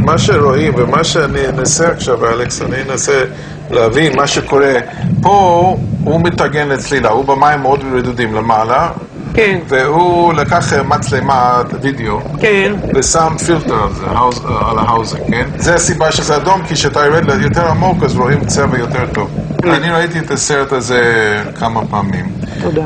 מה שרואים ומה שאני אנסה עכשיו, אלכס, אני אנסה להבין מה שקורה. פה הוא מתארגן לצלילה, הוא במים מאוד רדודים למעלה. כן. והוא לקח מצלמת וידאו. כן. ושם פילטר על זה, על ההאוזינג, כן? זה הסיבה שזה אדום, כי כשאתה יורד יותר עמוק, אז רואים צבע יותר טוב. אני ראיתי את הסרט הזה כמה פעמים. תודה.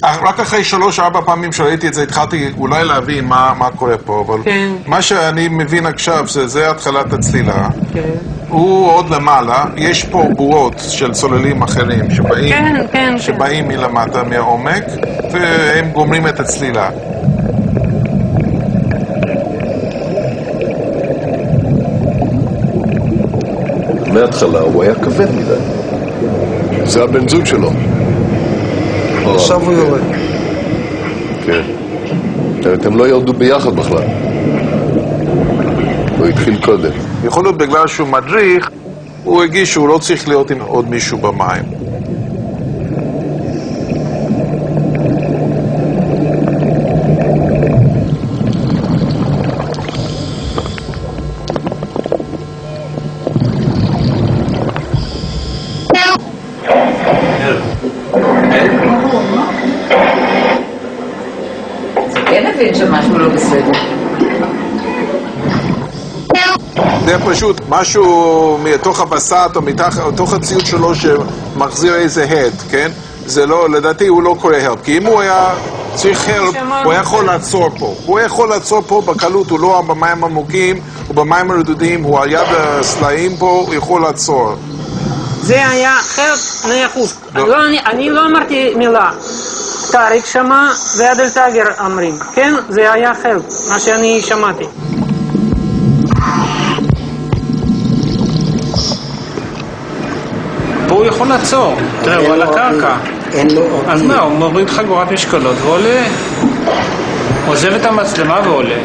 רק אחרי 3-4 פעמים שראיתי את זה, התחלתי אולי להבין מה קורה פה, אבל מה שאני מבין עכשיו, שזה התחלת הצלילה. הוא עוד למעלה, יש פה בועות של צוללים אחרים שבאים מלמטה, מהעומק, והם גומרים את הצלילה. מההתחלה הוא היה כבד מדי. זה הבן זוג שלו. עכשיו הוא יורד. כן. אתם לא ירדו ביחד בכלל. הוא התחיל קודם. יכול להיות בגלל שהוא מדריך, הוא הגיש שהוא לא צריך להיות עם עוד מישהו במים. שמשהו לא בסדר. זה פשוט משהו מתוך הבסט או מתוך הציוד שלו שמחזיר איזה הד, כן? זה לא, לדעתי הוא לא קורא הלפ, כי אם הוא היה צריך הלפ, הוא יכול לעצור פה. הוא יכול לעצור פה בקלות, הוא לא במים עמוקים, הוא במים הרדודים, הוא על יד הסלעים פה, הוא יכול לעצור. זה היה הלפ 100%. אני לא אמרתי מילה. טאריק שמע ועדל טאגר אמרים, כן? זה היה הלפ, מה שאני שמעתי. פה הוא יכול לעצור, תראה, הוא על הקרקע. אז מה, הוא מוריד חגורת משקולות ועולה. עוזב את המצלמה ועולה.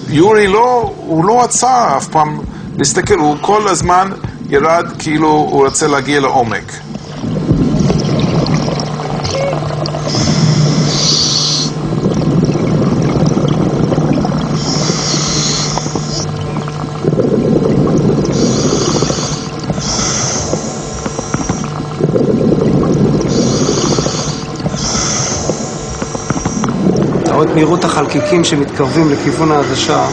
יורי הוא לא עצר אף פעם להסתכל, הוא כל הזמן ירד כאילו הוא רוצה להגיע לעומק. את מהירות החלקיקים שמתקרבים לכיוון העדשה.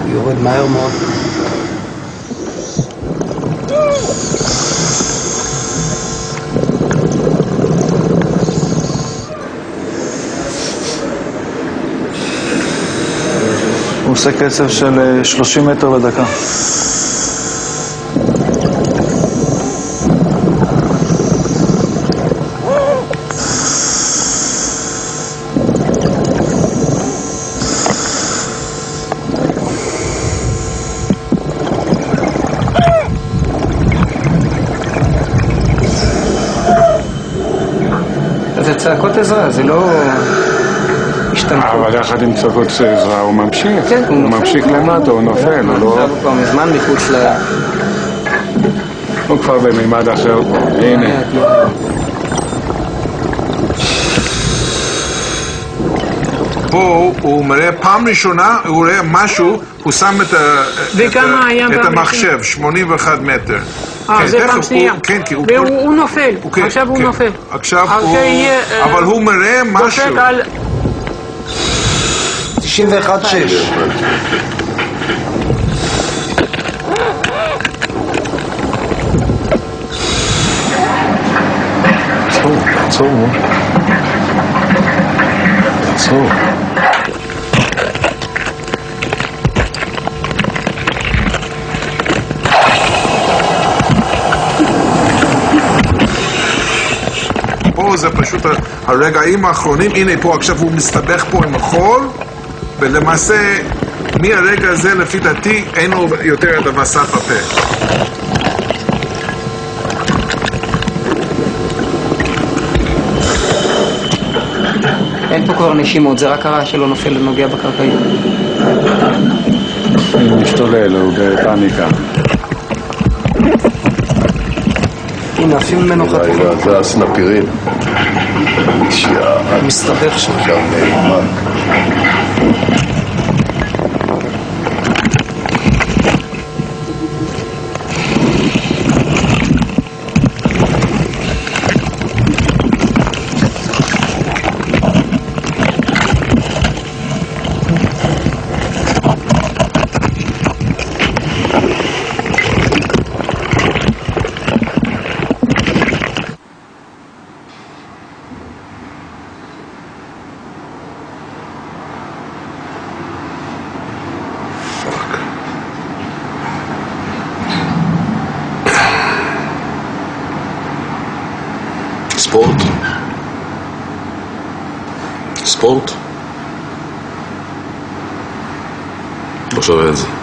הוא יורד מהר מאוד. הוא עושה קצב של 30 מטר לדקה. צעקות עזרה, זה לא השתנקות. אבל יחד עם צעקות עזרה הוא ממשיך. כן, הוא ממשיך למטה, הוא נופל, הוא לא... הוא כבר מזמן מחוץ ל... הוא כבר במימד אחר. הנה. פה הוא מראה פעם ראשונה, הוא רואה משהו, הוא שם את המחשב, 81 מטר. זה פעם שנייה. והוא נופל, עכשיו הוא נופל. עכשיו הוא... אבל הוא מראה משהו. 91.6. עצור. פה זה פשוט הרגעים האחרונים, הנה פה עכשיו הוא מסתבך פה עם החול, ולמעשה מהרגע הזה לפי דעתי אין לו יותר את הבשר בפה. אין פה כבר נשימות, זה רק הרעש שלא נופל ונוגע בקרקעית. הוא משתולל, הוא בפאניקה. הנה, אפילו ממנו חתיכה. הנה, זה הסנפירים. מסתבך שם. עכשיו נאמן. ספורט? ספורט? לא שווה את זה.